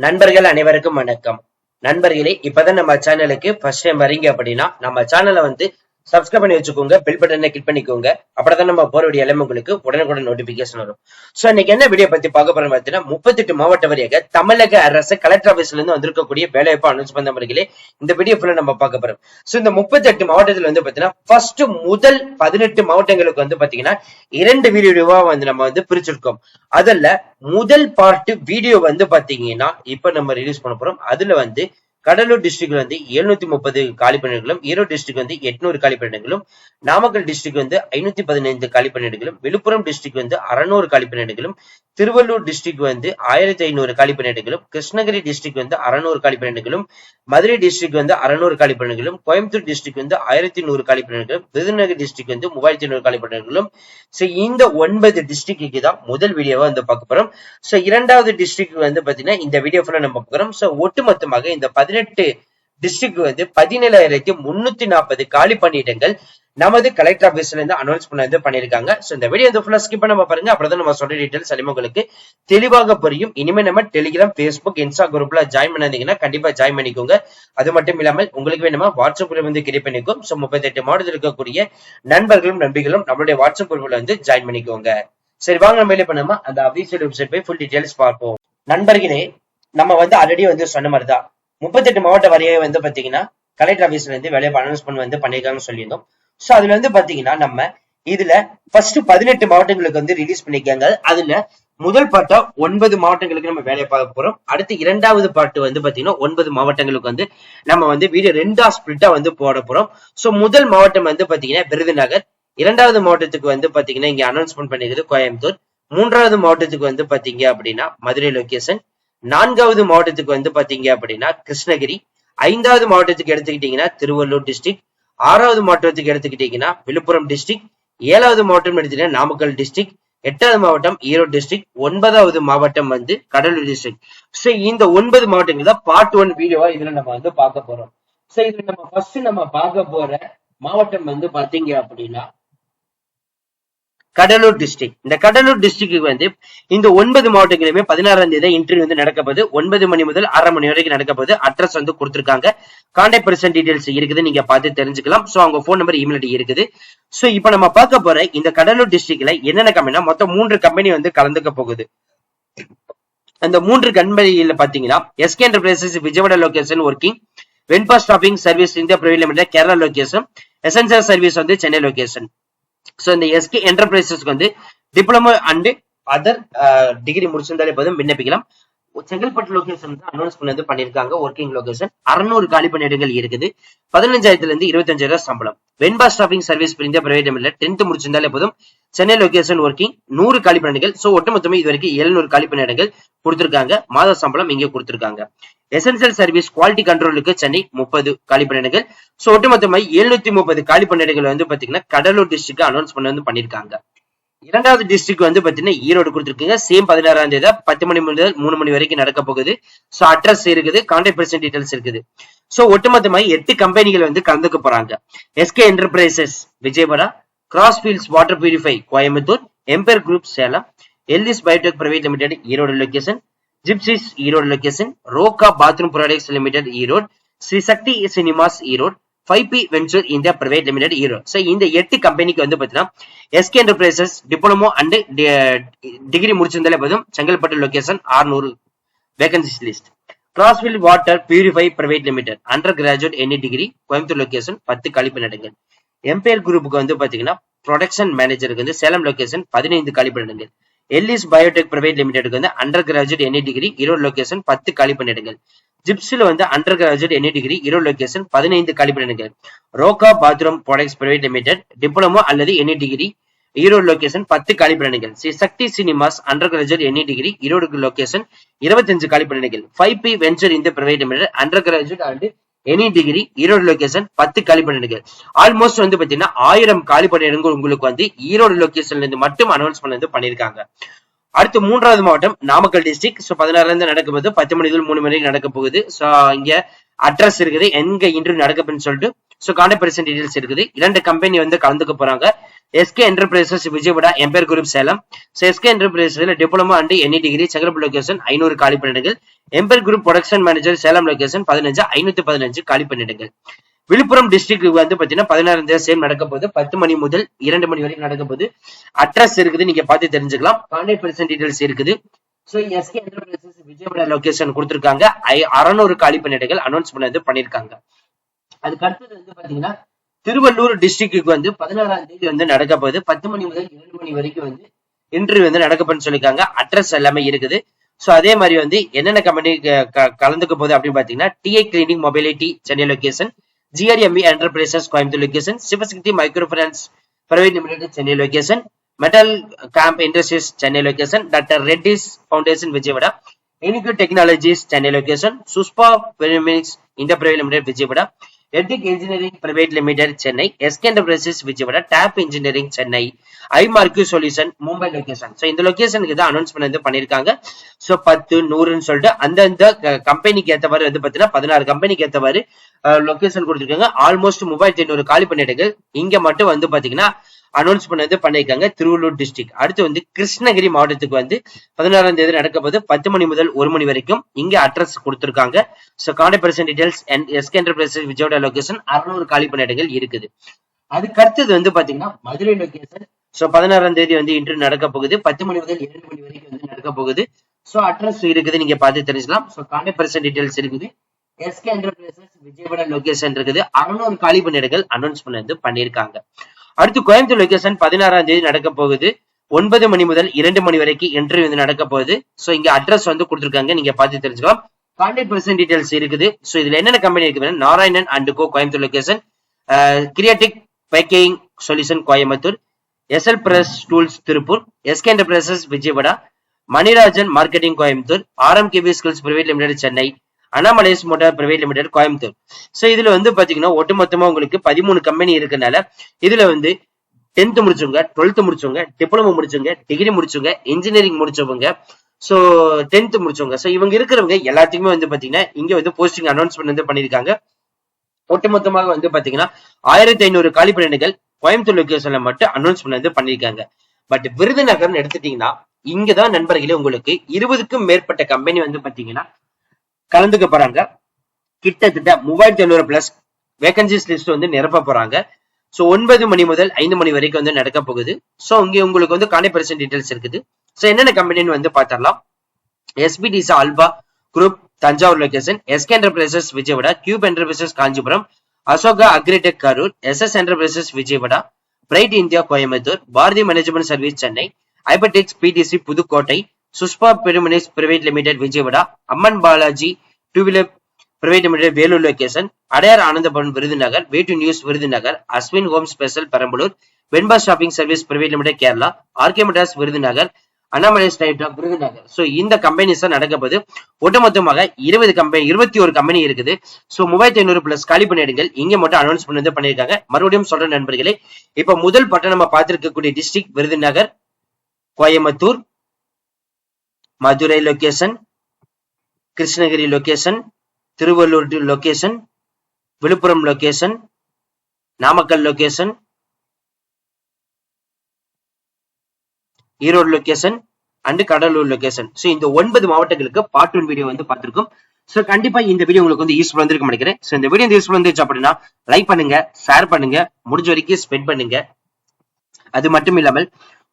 நண்பர்கள் அனைவருக்கும் வணக்கம். நண்பர்களே, இப்பதான் நம்ம சேனலுக்கு ஃபர்ஸ்ட் டைம் வரீங்க அப்படின்னா நம்ம சேனலை சப்ஸ்கிரைப் பண்ணி வச்சுக்கோங்க, பெல் பட்டனை கிளிக் பண்ணிக்கோங்க. அப்படிதான் நம்ம போற வீடியோ எல்லாமே உங்களுக்கு உடனுக்குடன் நோட்டிபிகேஷன் வரும். சோ இன்னைக்கு என்ன வீடியோ பத்தி பார்க்க போறோம் பார்த்தீங்கன்னா, 38 மாவட்ட வரையாக தமிழக அரசு கலெக்டர் ஆபீஸ்ல இருந்து வந்திருக்கக்கூடிய வேலைவாய்ப்பு அனௌன்ஸ் பண்ண முறைகளே இந்த வீடியோ ஃபுல்லா நம்ம பார்க்க போறோம். சோ இந்த 38 மாவட்டத்துல பாத்தீங்கன்னா ஃபர்ஸ்ட் முதல் 18 மாவட்டங்களுக்கு பாத்தீங்கன்னா 2 வீடியோவா நம்ம பிரிச்சிருக்கோம். அதுல முதல் பார்ட் வீடியோ பாத்தீங்கன்னா இப்ப நம்ம ரிலீஸ் பண்ண போறோம். அதுல கடலூர் டிஸ்ட்ரிக்ட் 730 காலி பணியிடங்களும், ஈரோடு டிஸ்ட்ரிக்ட் 800 காலி பணியிடங்களும், நாமக்கல் டிஸ்ட்ரிக்ட் 515 காலி பணியிடங்களும், விழுப்புரம் டிஸ்ட்ரிக்ட் 600 காலி பணியிடங்களும், திருவள்ளூர் டிஸ்ட்ரிக்ட் 1500 காலி பணியிடங்களும், கிருஷ்ணகிரி டிஸ்ட்ரிக்ட் 600 காலி பணியிடங்களும், மதுரை டிஸ்ட்ரிக்ட் 600 காலி பணியிடங்களும், கோயம்புத்தூர் டிஸ்ட்ரிக்ட் 1100 காலி பணியிடங்களும், விருதுநகர் டிஸ்ட்ரிக்ட் 3500 காலி பணியிடங்களும். சோ இந்த 9 டிஸ்ட்ரிக்டுக்கு தான் முதல் வீடியோவா பார்க்க போறோம். சோ இரண்டாவது டிஸ்ட்ரிக்ட் பாத்தீங்கன்னா இந்த வீடியோ ஃபுல்லா நம்ம பார்க்க போறோம். சோ ஒட்டுமொத்தமாக இந்த 18 டிஸ்ட்ரிக்ட் 17,340 காலி பணியிடங்கள் நமது கலெக்டர் ஆபீஸ்ல இருந்து அனௌன்ஸ் பண்ணிருக்காங்க. சோ இந்த வீடியோ ஃபுல்லா ஸ்கிப் பண்ணாம பாருங்க. அப்படிதான் நம்ம சொல்ற டீடைல்ஸ் எல்லாமே உங்களுக்கு தெளிவாக புரியும். இனிமே நம்ம டெலிகிராம், பேஸ்புக், இன்ஸ்டா குரூப்ல ஜாயின் பண்ணாதீங்கன்னா கண்டிப்பா ஜாயின் பண்ணிக்கோங்க. அது மட்டும் இல்லாமல் உங்களுக்கு வேணுமா வாட்ஸ்அப் குரூப் கிரியேட் பண்ணிக்கோம். சோ 38 மாவட்டத்தில் இருக்கக்கூடிய நண்பர்களும் நண்பிகளும் நம்மளுடைய வாட்ஸ்அப் குரூப்ல ஜாயின் பண்ணிக்கோங்க. சரி, வாங்க நம்ம வெளியே பண்ணாம அந்த அபிஷியல் வெப்சைட் போய் ஃபுல் டீடைல்ஸ் பார்ப்போம். நண்பர்களே, நம்ம ஆல்ரெடி சொன்ன மாதிரிதான் 38 மாவட்ட வரையே பாத்தீங்கன்னா கலெக்டர் ஆபீஸ்ல இருந்து வேலையை அனௌன்ஸ் பண்ணிருக்காங்கன்னு சொல்லியிருந்தோம். சோ அதுல பாத்தீங்கன்னா நம்ம இதுல ஃபர்ஸ்ட் 18 மாவட்டங்களுக்கு ரிலீஸ் பண்ணிருக்காங்க. அதுல முதல் பார்ட்டா 9 மாவட்டங்களுக்கு நம்ம வேலையை பார்க்க போறோம். அடுத்து இரண்டாவது பார்ட் பாத்தீங்கன்னா 9 மாவட்டங்களுக்கு நம்ம வீடியோ 2ஆ ஸ்பிளிட்டா போட போறோம். சோ முதல் மாவட்டம் பாத்தீங்கன்னா விருதுநகர், இரண்டாவது மாவட்டத்துக்கு பாத்தீங்கன்னா இங்க அனௌன்ஸ்மெண்ட் பண்ணிருக்குது கோயம்புத்தூர், மூன்றாவது மாவட்டத்துக்கு பாத்தீங்க அப்படின்னா மதுரை லொகேஷன், நான்காவது மாவட்டத்துக்கு பாத்தீங்க அப்படின்னா கிருஷ்ணகிரி, ஐந்தாவது மாவட்டத்துக்கு எடுத்துக்கிட்டீங்கன்னா திருவள்ளூர் டிஸ்ட்ரிக்ட், ஆறாவது மாவட்டத்துக்கு எடுத்துக்கிட்டீங்கன்னா விழுப்புரம் டிஸ்ட்ரிக்ட், ஏழாவது மாவட்டம் எடுத்துக்கிட்டீங்கன்னா நாமக்கல் டிஸ்ட்ரிக்ட், எட்டாவது மாவட்டம் ஈரோடு டிஸ்ட்ரிக்ட், ஒன்பதாவது மாவட்டம் கடலூர் டிஸ்ட்ரிக்ட். சோ இந்த 9 மாவட்டங்கள் தான் பார்ட் 1 வீடியோவா இதுல நம்ம பார்க்க போறோம். சோ இதுல நம்ம ஃபர்ஸ்ட் நம்ம பார்க்க போற மாவட்டம் பாத்தீங்க அப்படின்னா கடலூர் டிஸ்ட்ரிக்ட். இந்த கடலூர் டிஸ்ட்ரிக்ட் இந்த 9 மாவட்டங்களுமே 16ஆம் தேதி இன்டர்வியூ நடக்க போகுது. 9 மணி முதல் 6:30 மணி வரைக்கும் நடக்க போகுது. அட்ரஸ் கொடுத்திருக்காங்க. கான்டாக்ட் பர்சன் டீடைல்ஸ் இருக்குது, நீங்க பார்த்து தெரிஞ்சுக்கலாம். சோ அவங்க போன் நம்பர், இமெயில் ஐடி இருக்குது. சோ இப்ப நம்ம பார்க்க போற இந்த கடலூர் டிஸ்ட்ரிக்ட்ல என்னென்ன கம்பெனினா மொத்தம் 3 கம்பெனி கலந்துக்க போகுது. அந்த 3 கம்பெனில பாத்தீங்கன்னா SK Enterprises Vijayawada location working, Venba stopping service India private limited Kerala location, essential service Chennai location. So இந்த எஸ்கே என்டர்பிரைசஸ்க்கு டிப்ளமோ அண்ட் அதர் டிகிரி முடிச்சிருந்தாலே போதும் விண்ணப்பிக்கலாம். செங்கல்பட்டு லொகேஷன் அனௌன்ஸ் பண்ணிருக்காங்க. ஒர்க்கிங் லொகேஷன் 600 காலி பணியிடங்கள் இருக்குது. 15,000 இருந்து 25,000 சம்பளம். Venba stopping service India private limited 10th முடிச்சிருந்தாலே போதும். சென்னை லொகேஷன் ஒர்க்கிங் 100 காலி பணியிடங்கள். சோ ஒட்டுமொத்தமே இது வரைக்கும் 700 காலி பணியிடங்கள் கொடுத்திருக்காங்க. மாத சம்பளம் இங்கே கொடுத்திருக்காங்க. எசென்சியல் சர்வீஸ் குவாலிட்டி கண்ட்ரோலுக்கு சென்னை 30 காலி பணியிடங்கள். சோ ஒட்டுமொத்தமாக 730 காலி பணியிடங்கள் பாத்தீங்கன்னா கடலூர் டிஸ்ட்ரிக்ட் அனௌன்ஸ் பண்ணிருக்காங்க. இரண்டாவது டிஸ்ட்ரிக்ட் பாத்தீங்கன்னா ஈரோடு கொடுத்திருக்கீங்க. சேம் 16ஆம் தேதி 10 மணி முதல் 3 மணி வரைக்கும் நடக்க போகுது. சோ அட்ரஸ் இருக்குது, கான்டாக்ட் பர்சன் டீடைல்ஸ் இருக்குது. சோ ஒட்டுமொத்தமாக 8 கம்பெனிகள் கலந்துக்க போறாங்க. SK Enterprises Vijayawada, Crossfields water purify Coimbatore, Empire group Salem, Ellis biotech private limited Erode location, Gypsies Erode location, Roca bathroom products limited Erode, Sri Sakthi Cinemas Erode, 5P Venture India private limited Erode. So இந்த 8 கம்பெனிக்கு பாத்தீங்கன்னா SK Enterprises diploma and degree முடிச்சிருந்தாலே போதும். Chengalpattu location 600 vacancies list. Crossfield water purify private limited under graduate any degree Coimbatore location 10 காலி பணியிடங்கள். Empire குரூப்புக்கு பாத்தீங்கன்னா production மேனேஜருக்கு சேலம் லொகேஷன் 15 காலி பணியிடங்கள். Ellis biotech private limited under graduate any degree Erode location 10 காலி பணியிடங்கள். ஜிப்ஸ்ல under graduate any degree Erode location 15 காலி பணியிடங்கள். Roca bathroom products private limited diploma அல்லது எனி டிகிரி ஈரோடு லொகேஷன் 10 காலி பணியிடங்கள். Sri Sakthi Cinemas under graduate any degree Erode location 25 காலி பணியிடங்கள். 5P Venture India private limited under graduate and any degree Erode location 10 காலி பணியிடங்கள். Almost பாத்தீங்கன்னா 1000 காலி பணியிடங்கள் உங்களுக்கு ஈரோடு லொகேஷன்ல இருந்து மட்டும் அனௌன்ஸ் பண்ணிருக்காங்க. அடுத்து மூன்றாவது மாவட்டம் நாமக்கல் டிஸ்ட்ரிக்ட். சோ 16ஆம் தேதி நடக்கும்போது 10 மணி முதல் 3 மணி வரைக்கும் நடக்க போகுது. சோ இங்க அட்ரஸ் இருக்குது, எங்க இன்டர்வியூ நடக்குதுன்னு சொல்லிட்டு. சோ கான்டாக்ட் பர்சன் டீடைல்ஸ் இருக்குது. 2 கம்பெனி கலந்துக்க போறாங்க. SK Enterprises Vijayawada Empire group Salem. So SK என்டர்பிரைசஸ்ல diploma and any degree Chengalpattu location 500 காலி பணியிடங்கள். Empire group production manager Salem location 15 515 காலி பணியிடங்கள். விழுப்புரம் டிஸ்ட்ரிக்ட் வந்து பாத்தீங்கன்னா 16 தேதி சேம் நடக்க போகுது. 10 மணி முதல் 2 மணி வரைக்கும் நடக்க போகுது. அட்ரஸ் இருக்குது, நீங்க பார்த்து தெரிஞ்சுக்கலாம். கான்டாக்ட் பர்சன் டீடைல்ஸ் இருக்குது. So SK Enterprises Vijayawada location கொடுத்திருக்காங்க. 600 காலி பணியிடங்கள் அனௌன்ஸ் பண்ணது பண்ணிருக்காங்க. அதுக்கு அடுத்தது வந்து பாத்தீங்கன்னா திருவள்ளூர் டிஸ்ட்ரிக்டுக்கு வந்து 16ஆம் தேதி வந்து நடக்க போகுது. 10 மணி முதல் 2 மணி வரைக்கும் வந்து இன்டர்வியூ வந்து நடக்கப்பன்னு சொல்லியிருக்காங்க. அட்ரஸ் எல்லாமே இருக்குது. ஸோ அதே மாதிரி வந்து என்னென்ன கம்பெனி கலந்துக்க போகுது அப்படின்னு பாத்தீங்கன்னா DI clinic mobility Chennai location, GRME Enterprises Coimbatore location, Sivasakthi micro finance private limited Chennai location, metal camp industries Chennai location, doctor Reddy's foundation Vijayawada, இனிக்யூ டெக்னாலஜிஸ் சென்னை லொகேஷன், சுஸ்பா பெருமிக்ஸ் இந்த பிரைவேட் லிமிடெட் விஜயவாடா, எட்டிக் engineering private limited Chennai, SK Enterprises Vijayawada, டேப் இன்ஜினியரிங் சென்னை, ஐமார்க்யூ சொல்யூஷன் மும்பை லொகேஷன். ஸோ இந்த லொகேஷனுக்கு தான் அனௌன்ஸ் பண்ணி பண்ணிருக்காங்க. ஸோ 10 100ன்னு சொல்லிட்டு அந்தந்த கம்பெனிக்கு ஏற்றவாறு வந்து பாத்தீங்கன்னா 16 கம்பெனிக்கு ஏற்றவாறு லொகேஷன் கொடுத்துருக்காங்க. ஆல்மோஸ்ட் 3500 காலி பணியிடங்கள் இங்க மட்டும் வந்து பாத்தீங்கன்னா அனௌன்ஸ் பண்ணது பண்ணிருக்காங்க திருவள்ளூர் டிஸ்ட்ரிக்ட். அடுத்து வந்து கிருஷ்ணகிரி மாவட்டத்துக்கு வந்து 16ஆம் தேதி நடக்க போது 10 மணி முதல் 1 மணி வரைக்கும் இங்க அட்ரஸ் கொடுத்திருக்காங்க. So contact person details SK Enterprises Vijayawada location 600 காலி பணியிடங்கள் இருக்குது. அதுக்கு அடுத்தது வந்து பாத்தீங்கன்னா மதுரை லொகேஷன். ஸோ 16ஆம் தேதி வந்து இன்டர்வியூ நடக்க போகுது. 10 மணி முதல் 2 மணி வரைக்கும் வந்து நடக்க போகுது. ஸோ அட்ரஸ் இருக்குது, நீங்க பார்த்து தெரிஞ்சுக்கலாம். ஸோ கான்டாக்ட் பர்சன் டீடைல்ஸ் இருக்குது. எஸ்கே என்டர்பிரைசஸ் விஜயவாடா லொகேஷன் இருக்குது. 600 காலி பணியிடங்கள் அனௌன்ஸ் பண்ணது பண்ணிருக்காங்க. அடுத்து கோயம்புத்தூர் லொகேஷன் 16ஆம் தேதி நடக்க போகுது. 9 மணி முதல் 2 மணி வரைக்கும் இன்டர்வியூ வந்து நடக்க போகுது. ஸோ இங்க அட்ரஸ் வந்து கொடுத்துருக்காங்க, நீங்க பார்த்து தெரிஞ்சுக்கலாம். கான்டாக்ட் பர்சன் டீடைல்ஸ் இருக்குது. ஸோ இதுல என்னென்ன கம்பெனி இருக்குது? Narayanan and Co Coimbatore location, கிரியேட்டிக் packing solution Coimbatore, SL press tools Tiruppur, SK Enterprises Vijayawada, Manirajan marketing Coimbatore, RMKB skills private limited Chennai, Annamalais motor private limited Coimbatore. So இதுல வந்து பாத்தீங்கன்னா ஒட்டுமொத்தமா உங்களுக்கு 13 கம்பெனி இருக்கனால இதுல வந்து 10th முடிச்சவங்க, 12th முடிச்சவங்க, டிப்ளமோ முடிச்சவங்க, டிகிரி முடிச்சவங்க, இன்ஜினியரிங் முடிச்சவங்க, சோ 10th முடிச்சவங்க, சோ இவங்க இருக்கிறவங்க எல்லாத்துக்குமே வந்து பாத்தீங்கன்னா இங்க வந்து போஸ்டிங் அனௌன்ஸ்மெண்ட் வந்து பண்ணிருக்காங்க. ஒட்டுமொத்தமாக வந்து பாத்தீங்கன்னா 1500 காலி பணியிடங்கள் கோயம்புத்தூர் லொகேஷன்ல மட்டும் அனௌன்ஸ்மெண்ட் வந்து பண்ணிருக்காங்க. பட் விருதுநகர்னு எடுத்துட்டீங்கன்னா இங்கதான் நண்பர்களே உங்களுக்கு 20க்கும் மேற்பட்ட கம்பெனி வந்து பாத்தீங்கன்னா கலந்துக்க போறாங்க. கிட்டத்தட்ட 3500 பிளஸ் வேகன்சிஸ் லிஸ்ட் வந்து நிரப்ப போறாங்க. சோ 9 மணி முதல் 5 மணி வரைக்கும் வந்து நடக்க போகுது. சோ இங்க உங்களுக்கு வந்து கான்டாக்ட் பர்சன் டீடைல்ஸ் இருக்குது. சோ என்னென்ன கம்பெனின்னு வந்து பாத்திரலாம். எஸ்பிடிசா alpha group Thanjavur location, SK Enterprises Vijayawada, Cube Enterprises Kanchipuram, Ashoka Agritech Karur, SS Enterprises Vijayawada, bright India Coimbatore, Bharathi management service Chennai, ஐபடெக்ஸ் பிடிசி புதுக்கோட்டை, சுஷ்பா பெருமனிஸ் private limited Vijayawada, Amman Balaji two wheeler private limited Vellore location, Adyar Ananda Bhavan Virudhunagar, way to news Virudhunagar, Ashwin home special Perambalur, Venba shopping service private limited Kerala, RK Madras Virudhunagar, Annamalai ஸ்டைட் Virudhunagar. So இந்த companies தான் நடக்கப்போது. ஒட்டுமொத்தமாக 21 company இருக்குது. So 3500 plus காலி பணியிடங்கள் இங்க மட்டும் அனௌன்ஸ் பண்ணது பண்ணிருக்காங்க. மறுபடியும் சொல்ற நண்பர்களே, இப்ப முதல் பட்டம் நம்ம பார்த்திருக்கக்கூடிய district Virudhunagar, Coimbatore, Madurai location, Krishnagiri location, Tiruvallur location, Villupuram location, Namakkal location, Erode location and Cuddalore location. So இந்த 9 மாவட்டங்களுக்கு பார்ட் 1 வீடியோ வந்து பார்த்திருக்கோம். சோ கண்டிப்பா இந்த வீடியோ உங்களுக்கு வந்து யூஸ்ஃபுல் வந்திருக்கும் நினைக்கிறேன். சோ இந்த வீடியோ யூஸ்ஃபுல் வந்துச்சு அப்படின்னா லைக் பண்ணுங்க, ஷேர் பண்ணுங்க, முடிஞ்ச வரைக்கும் ஸ்ப்ரெட் பண்ணுங்க. அது மட்டும் இல்லாமல்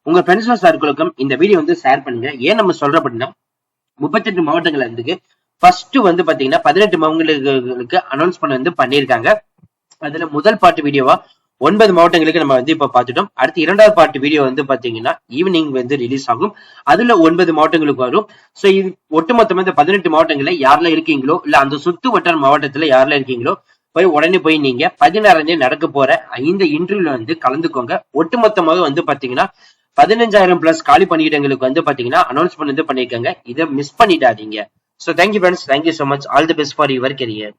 உங்க ஃப்ரெண்ட்ஸ் சர்க்கிளுக்கும் இந்த வீடியோ வந்து ஷேர் பண்ணுங்க. ஏன் நம்ம சொல்றோம் அப்படின்னா 38 மாவட்டங்கள் இருக்கு. ஃபர்ஸ்ட் வந்து பாத்தீங்கன்னா 18 மாவட்டங்களுக்கு அனௌன்ஸ் பண்ண வந்து பண்ணிருக்காங்க. அதுல முதல் பார்ட் வீடியோவா 9 மாவட்டங்களுக்கு நம்ம வந்து இப்ப பாத்துட்டோம். அடுத்து 2வது பார்ட் வீடியோ வந்து பாத்தீங்கன்னா ஈவினிங் வந்து ரிலீஸ் ஆகும். அதுல 9 மாவட்டங்களுக்கு வரும். சோ இது ஒட்டுமொத்தமா இந்த 18 மாவட்டங்கள்ல யாரெல்லாம் இருக்கீங்களோ இல்ல அந்த சுத்து வட்டார மாவட்டத்துல யாரெல்லாம் இருக்கீங்களோ உடனே போய் நீங்க 16ஆம் தேதி நடக்க போற இந்த இன்டர்வியூல வந்து கலந்துக்கோங்க. ஒட்டுமொத்தமாக வந்து பாத்தீங்கன்னா 15,000 பிளஸ் காலி பணியிடங்களுக்கு வந்து பாத்தீங்கன்னா அனௌன்ஸ் பண்ணது பண்ணிருக்காங்க. இதை மிஸ் பண்ணிடாதீங்க. So thank you friends, thank you so much, all the best for your career.